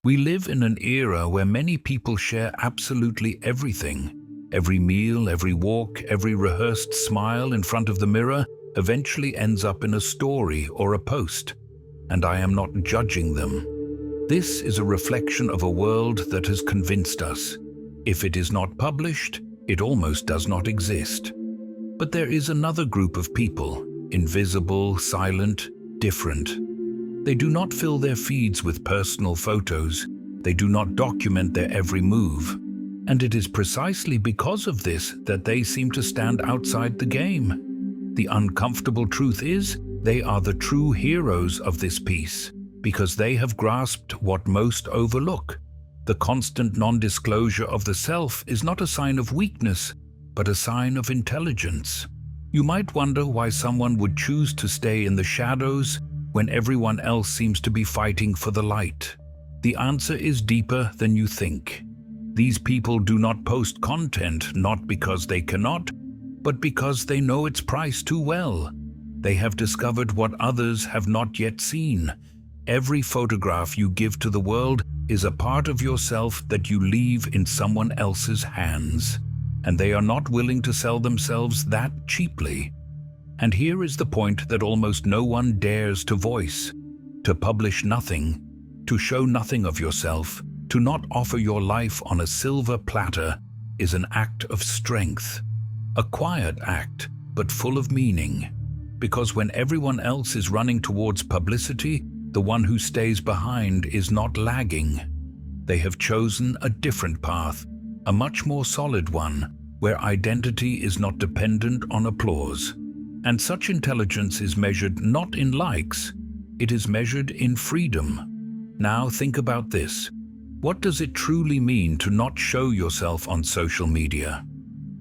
We live in an era where many people share absolutely everything. Every meal, every walk, every rehearsed smile in front of the mirror eventually ends up in a story or a post. And I am not judging them. This is a reflection of a world that has convinced us. If it is not published, it almost does not exist. But there is another group of people, invisible, silent, different. They do not fill their feeds with personal photos. They do not document their every move. And it is precisely because of this that they seem to stand outside the game. The uncomfortable truth is, they are the true heroes of this piece, because they have grasped what most overlook. The constant non-disclosure of the self is not a sign of weakness, but a sign of intelligence. You might wonder why someone would choose to stay in the shadows when everyone else seems to be fighting for the light. The answer is deeper than you think. These people do not post content not because they cannot, but because they know its price too well. They have discovered what others have not yet seen. Every photograph you give to the world is a part of yourself that you leave in someone else's hands. And they are not willing to sell themselves that cheaply. And here is the point that almost no one dares to voice. To publish nothing, to show nothing of yourself, to not offer your life on a silver platter is an act of strength. A quiet act, but full of meaning. Because when everyone else is running towards publicity, the one who stays behind is not lagging. They have chosen a different path, a much more solid one, where identity is not dependent on applause. And such intelligence is measured not in likes, it is measured in freedom. Now think about this. What does it truly mean to not show yourself on social media?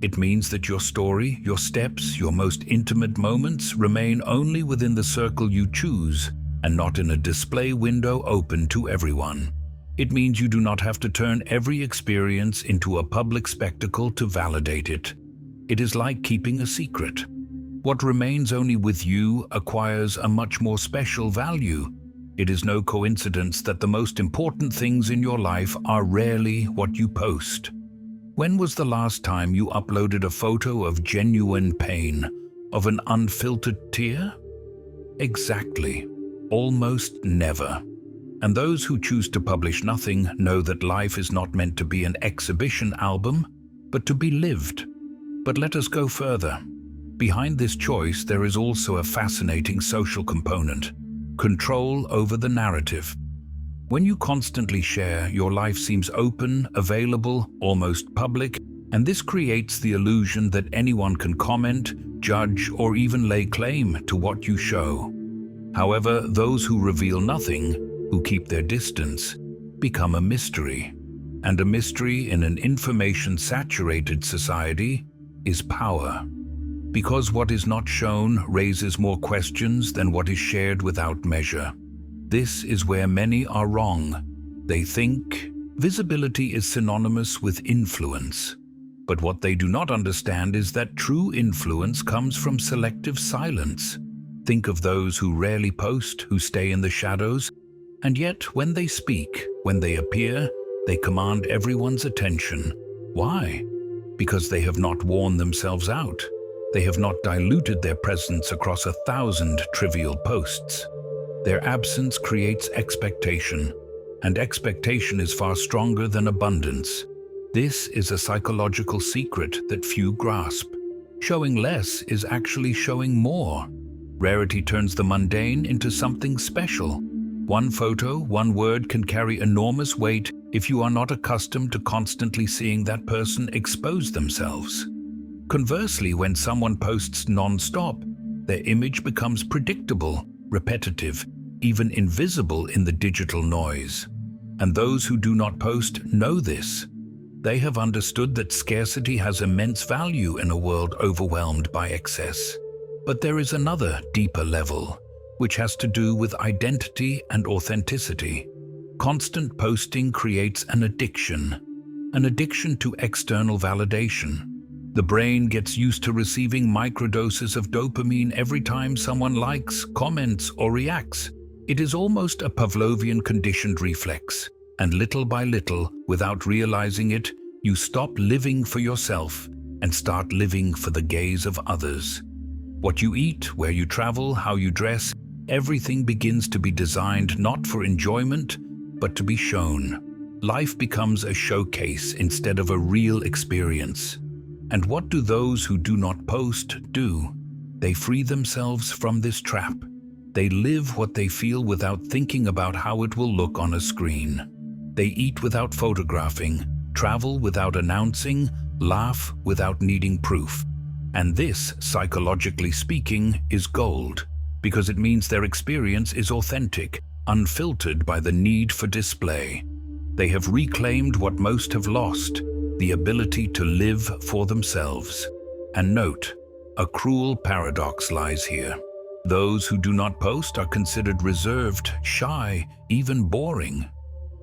It means that your story, your steps, your most intimate moments remain only within the circle you choose and not in a display window open to everyone. It means you do not have to turn every experience into a public spectacle to validate it. It is like keeping a secret. What remains only with you acquires a much more special value. It is no coincidence that the most important things in your life are rarely what you post. When was the last time you uploaded a photo of genuine pain, of an unfiltered tear? Exactly. Almost never. And those who choose to publish nothing know that life is not meant to be an exhibition album, but to be lived. But let us go further. Behind this choice, there is also a fascinating social component. Control over the narrative. When you constantly share, your life seems open, available, almost public, and this creates the illusion that anyone can comment, judge, or even lay claim to what you show. However, those who reveal nothing, who keep their distance, become a mystery. And a mystery in an information-saturated society is power. Because what is not shown raises more questions than what is shared without measure. This is where many are wrong. They think visibility is synonymous with influence. But what they do not understand is that true influence comes from selective silence. Think of those who rarely post, who stay in the shadows, and yet when they speak, when they appear, they command everyone's attention. Why? Because they have not worn themselves out. They have not diluted their presence across 1,000 trivial posts. Their absence creates expectation, and expectation is far stronger than abundance. This is a psychological secret that few grasp. Showing less is actually showing more. Rarity turns the mundane into something special. One photo, one word can carry enormous weight if you are not accustomed to constantly seeing that person expose themselves. Conversely, when someone posts non-stop, their image becomes predictable, repetitive, even invisible in the digital noise. And those who do not post know this. They have understood that scarcity has immense value in a world overwhelmed by excess. But there is another, deeper level, which has to do with identity and authenticity. Constant posting creates an addiction to external validation. The brain gets used to receiving microdoses of dopamine every time someone likes, comments, or reacts. It is almost a Pavlovian conditioned reflex. And little by little, without realizing it, you stop living for yourself and start living for the gaze of others. What you eat, where you travel, how you dress, everything begins to be designed not for enjoyment, but to be shown. Life becomes a showcase instead of a real experience. And what do those who do not post do? They free themselves from this trap. They live what they feel without thinking about how it will look on a screen. They eat without photographing, travel without announcing, laugh without needing proof. And this, psychologically speaking, is gold, because it means their experience is authentic, unfiltered by the need for display. They have reclaimed what most have lost, the ability to live for themselves. And note, a cruel paradox lies here. Those who do not post are considered reserved, shy, even boring.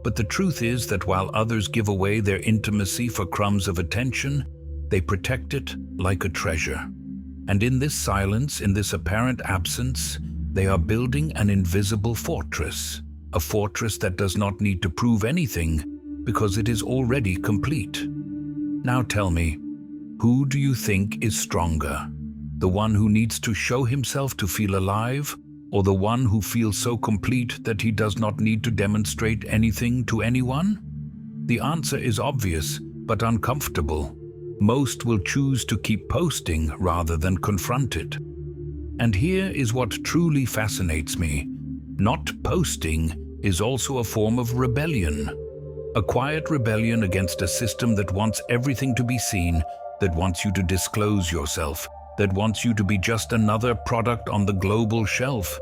But the truth is that while others give away their intimacy for crumbs of attention, they protect it like a treasure. And in this silence, in this apparent absence, they are building an invisible fortress, a fortress that does not need to prove anything because it is already complete. Now tell me, who do you think is stronger? The one who needs to show himself to feel alive, or the one who feels so complete that he does not need to demonstrate anything to anyone? The answer is obvious, but uncomfortable. Most will choose to keep posting rather than confront it. And here is what truly fascinates me. Not posting is also a form of rebellion. A quiet rebellion against a system that wants everything to be seen, that wants you to disclose yourself, that wants you to be just another product on the global shelf.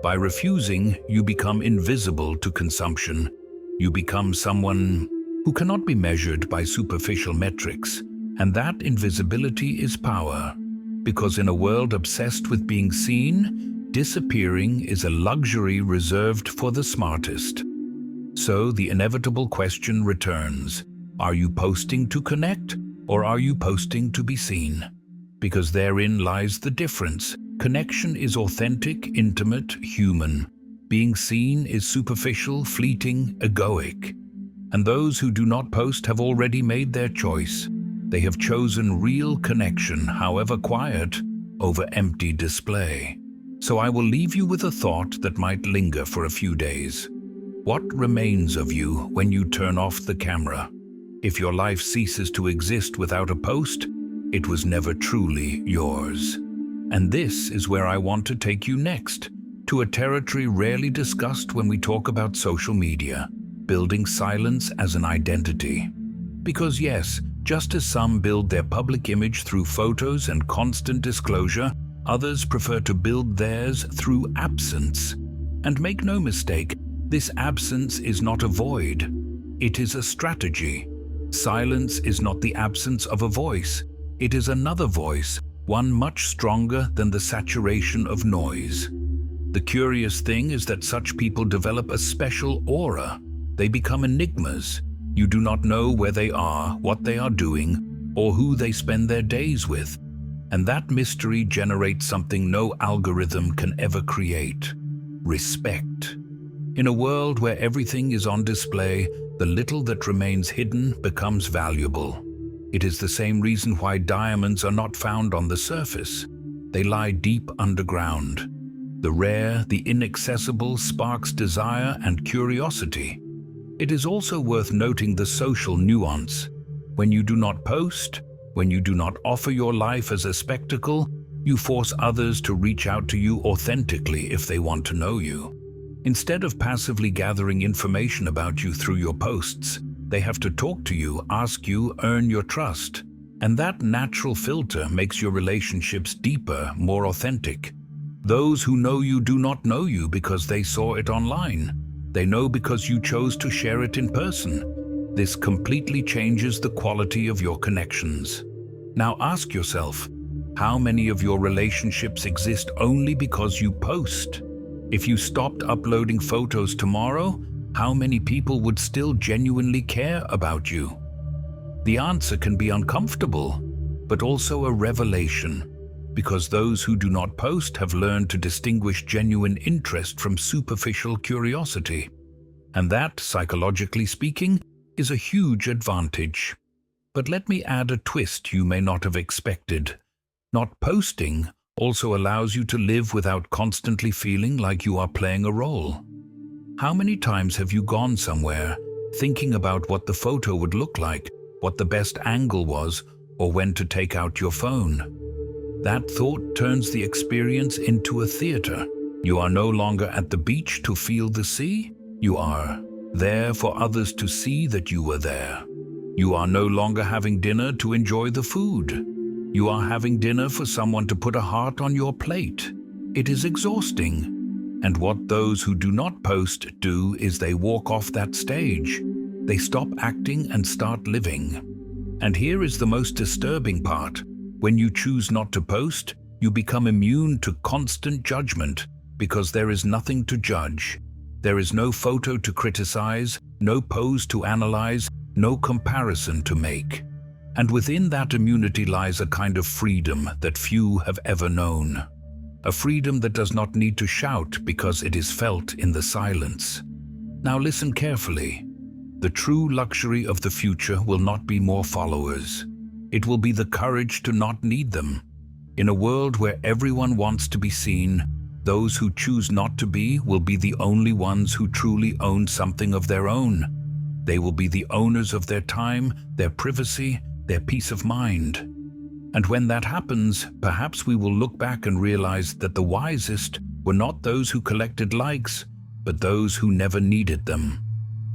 By refusing, you become invisible to consumption. You become someone who cannot be measured by superficial metrics. And that invisibility is power. Because in a world obsessed with being seen, disappearing is a luxury reserved for the smartest. So the inevitable question returns. Are you posting to connect, or are you posting to be seen? Because therein lies the difference. Connection is authentic, intimate, human. Being seen is superficial, fleeting, egoic. And those who do not post have already made their choice. They have chosen real connection, however quiet, over empty display. So I will leave you with a thought that might linger for a few days. What remains of you when you turn off the camera? If your life ceases to exist without a post, it was never truly yours. And this is where I want to take you next, to a territory rarely discussed when we talk about social media, building silence as an identity. Because yes, just as some build their public image through photos and constant disclosure, others prefer to build theirs through absence. And make no mistake, this absence is not a void. It is a strategy. Silence is not the absence of a voice. It is another voice, one much stronger than the saturation of noise. The curious thing is that such people develop a special aura. They become enigmas. You do not know where they are, what they are doing, or who they spend their days with. And that mystery generates something no algorithm can ever create: respect. In a world where everything is on display, the little that remains hidden becomes valuable. It is the same reason why diamonds are not found on the surface. They lie deep underground. The rare, the inaccessible sparks desire and curiosity. It is also worth noting the social nuance. When you do not post, when you do not offer your life as a spectacle, you force others to reach out to you authentically if they want to know you. Instead of passively gathering information about you through your posts, they have to talk to you, ask you, earn your trust. And that natural filter makes your relationships deeper, more authentic. Those who know you do not know you because they saw it online. They know because you chose to share it in person. This completely changes the quality of your connections. Now ask yourself, how many of your relationships exist only because you post? If you stopped uploading photos tomorrow, how many people would still genuinely care about you? The answer can be uncomfortable, but also a revelation, because those who do not post have learned to distinguish genuine interest from superficial curiosity. And that, psychologically speaking, is a huge advantage. But let me add a twist you may not have expected. Not posting also allows you to live without constantly feeling like you are playing a role. How many times have you gone somewhere, thinking about what the photo would look like, what the best angle was, or when to take out your phone? That thought turns the experience into a theater. You are no longer at the beach to feel the sea. You are there for others to see that you were there. You are no longer having dinner to enjoy the food. You are having dinner for someone to put a heart on your plate. It is exhausting. And what those who do not post do is they walk off that stage. They stop acting and start living. And here is the most disturbing part. When you choose not to post, you become immune to constant judgment because there is nothing to judge. There is no photo to criticize, no pose to analyze, no comparison to make. And within that immunity lies a kind of freedom that few have ever known. A freedom that does not need to shout because it is felt in the silence. Now listen carefully. The true luxury of the future will not be more followers. It will be the courage to not need them. In a world where everyone wants to be seen, those who choose not to be will be the only ones who truly own something of their own. They will be the owners of their time, their privacy, their peace of mind. And when that happens, perhaps we will look back and realize that the wisest were not those who collected likes, but those who never needed them.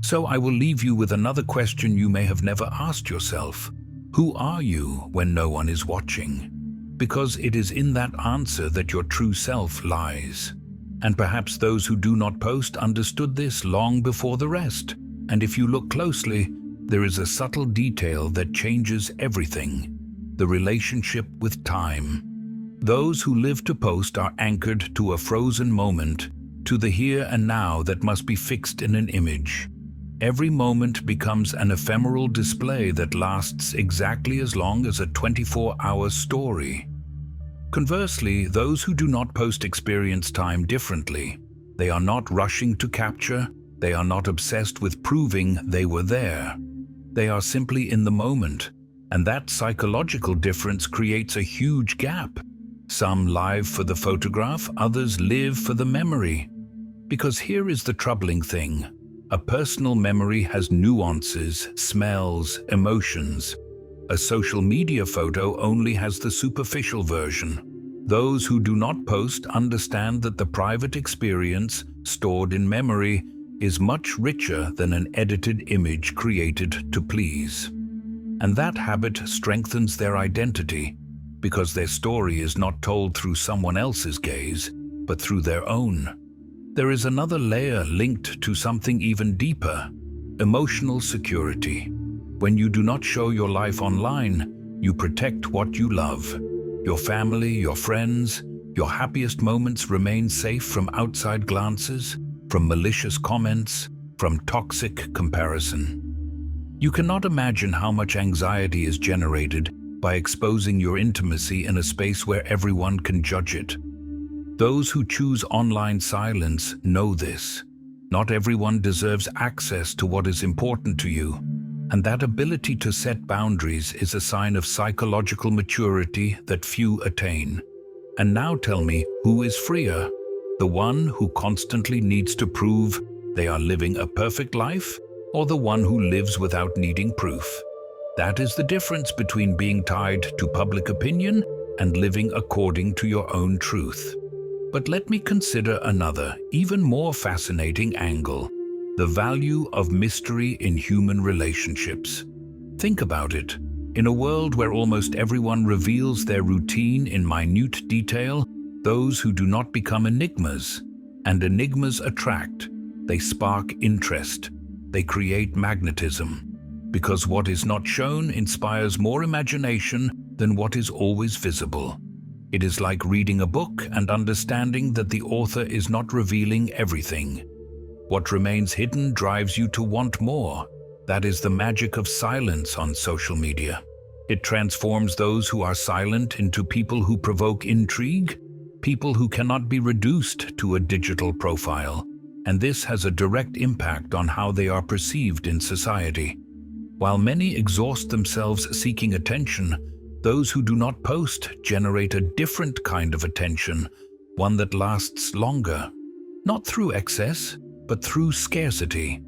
So I will leave you with another question you may have never asked yourself. Who are you when no one is watching? Because it is in that answer that your true self lies. And perhaps those who do not post understood this long before the rest. And if you look closely, there is a subtle detail that changes everything. The relationship with time. Those who live to post are anchored to a frozen moment, to the here and now that must be fixed in an image. Every moment becomes an ephemeral display that lasts exactly as long as a 24-hour story. Conversely, those who do not post experience time differently. They are not rushing to capture, they are not obsessed with proving they were there. They are simply in the moment. And that psychological difference creates a huge gap. Some live for the photograph, others live for the memory. Because here is the troubling thing. A personal memory has nuances, smells, emotions. A social media photo only has the superficial version. Those who do not post understand that the private experience, stored in memory, is much richer than an edited image created to please. And that habit strengthens their identity, because their story is not told through someone else's gaze, but through their own. There is another layer linked to something even deeper: emotional security. When you do not show your life online, you protect what you love. Your family, your friends, your happiest moments remain safe from outside glances, from malicious comments, from toxic comparison. You cannot imagine how much anxiety is generated by exposing your intimacy in a space where everyone can judge it. Those who choose online silence know this. Not everyone deserves access to what is important to you, and that ability to set boundaries is a sign of psychological maturity that few attain. And now tell me, who is freer? The one who constantly needs to prove they are living a perfect life, or the one who lives without needing proof? That is the difference between being tied to public opinion and living according to your own truth. But let me consider another, even more fascinating angle: the value of mystery in human relationships. Think about it. In a world where almost everyone reveals their routine in minute detail, those who do not become enigmas. And enigmas attract. They spark interest. They create magnetism. Because what is not shown inspires more imagination than what is always visible. It is like reading a book and understanding that the author is not revealing everything. What remains hidden drives you to want more. That is the magic of silence on social media. It transforms those who are silent into people who provoke intrigue, people who cannot be reduced to a digital profile. and this has a direct impact on how they are perceived in society. While many exhaust themselves seeking attention, those who do not post generate a different kind of attention, one that lasts longer, not through excess, but through scarcity.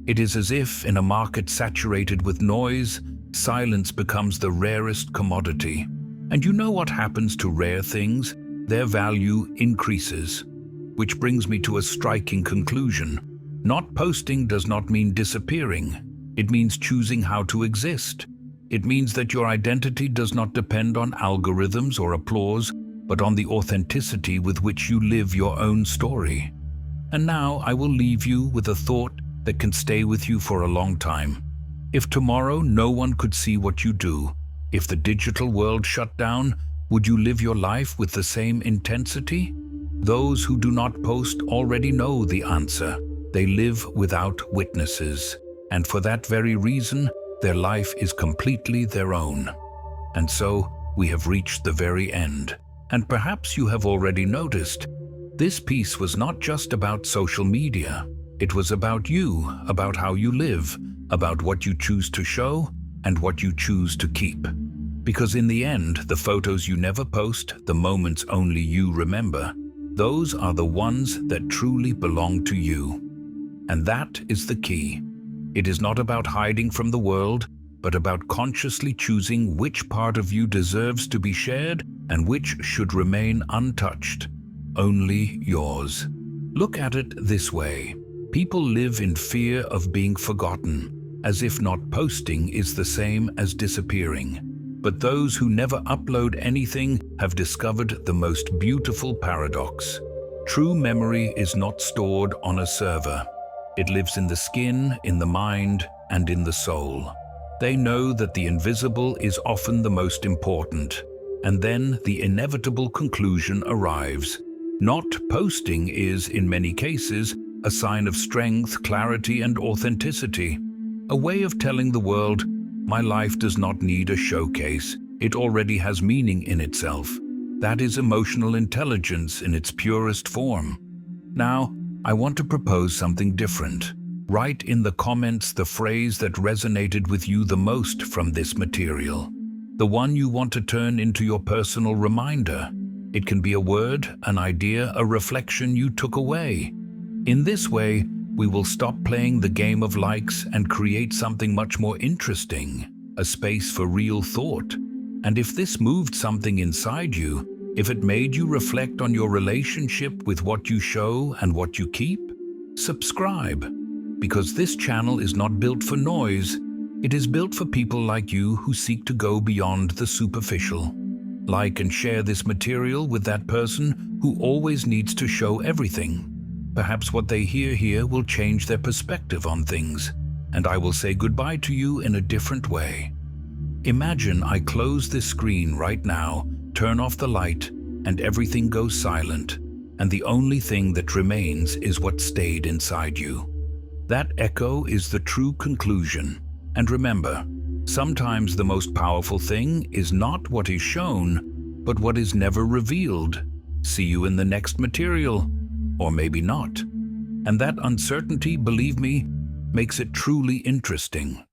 It is as if, in a market saturated with noise, silence becomes the rarest commodity. And you know what happens to rare things? Their value increases. Which brings me to a striking conclusion. Not posting does not mean disappearing. It means choosing how to exist. It means that your identity does not depend on algorithms or applause, but on the authenticity with which you live your own story. And now I will leave you with a thought that can stay with you for a long time. If tomorrow no one could see what you do, if the digital world shut down, would you live your life with the same intensity? Those who do not post already know the answer. They live without witnesses, and for that very reason, their life is completely their own. And so, we have reached the very end. And perhaps you have already noticed, this piece was not just about social media. It was about you, about how you live, about what you choose to show and what you choose to keep. Because in the end, the photos you never post, the moments only you remember, those are the ones that truly belong to you. And that is the key. It is not about hiding from the world, but about consciously choosing which part of you deserves to be shared and which should remain untouched. Only yours. Look at it this way. People live in fear of being forgotten, as if not posting is the same as disappearing. But those who never upload anything have discovered the most beautiful paradox. True memory is not stored on a server. It lives in the skin, in the mind, and in the soul. They know that the invisible is often the most important. And then the inevitable conclusion arrives. Not posting is, in many cases, a sign of strength, clarity, and authenticity. A way of telling the world, my life does not need a showcase. It already has meaning in itself. That is emotional intelligence in its purest form. Now, I want to propose something different. Write in the comments the phrase that resonated with you the most from this material. The one you want to turn into your personal reminder. It can be a word, an idea, a reflection you took away. In this way, we will stop playing the game of likes and create something much more interesting, a space for real thought. And if this moved something inside you, if it made you reflect on your relationship with what you show and what you keep, subscribe. Because this channel is not built for noise, it is built for people like you who seek to go beyond the superficial. Like and share this material with that person who always needs to show everything. Perhaps what they hear here will change their perspective on things, and I will say goodbye to you in a different way. Imagine I close this screen right now, turn off the light, and everything goes silent, and the only thing that remains is what stayed inside you. That echo is the true conclusion. And remember, sometimes the most powerful thing is not what is shown, but what is never revealed. See you in the next material. Or maybe not. And that uncertainty, believe me, makes it truly interesting.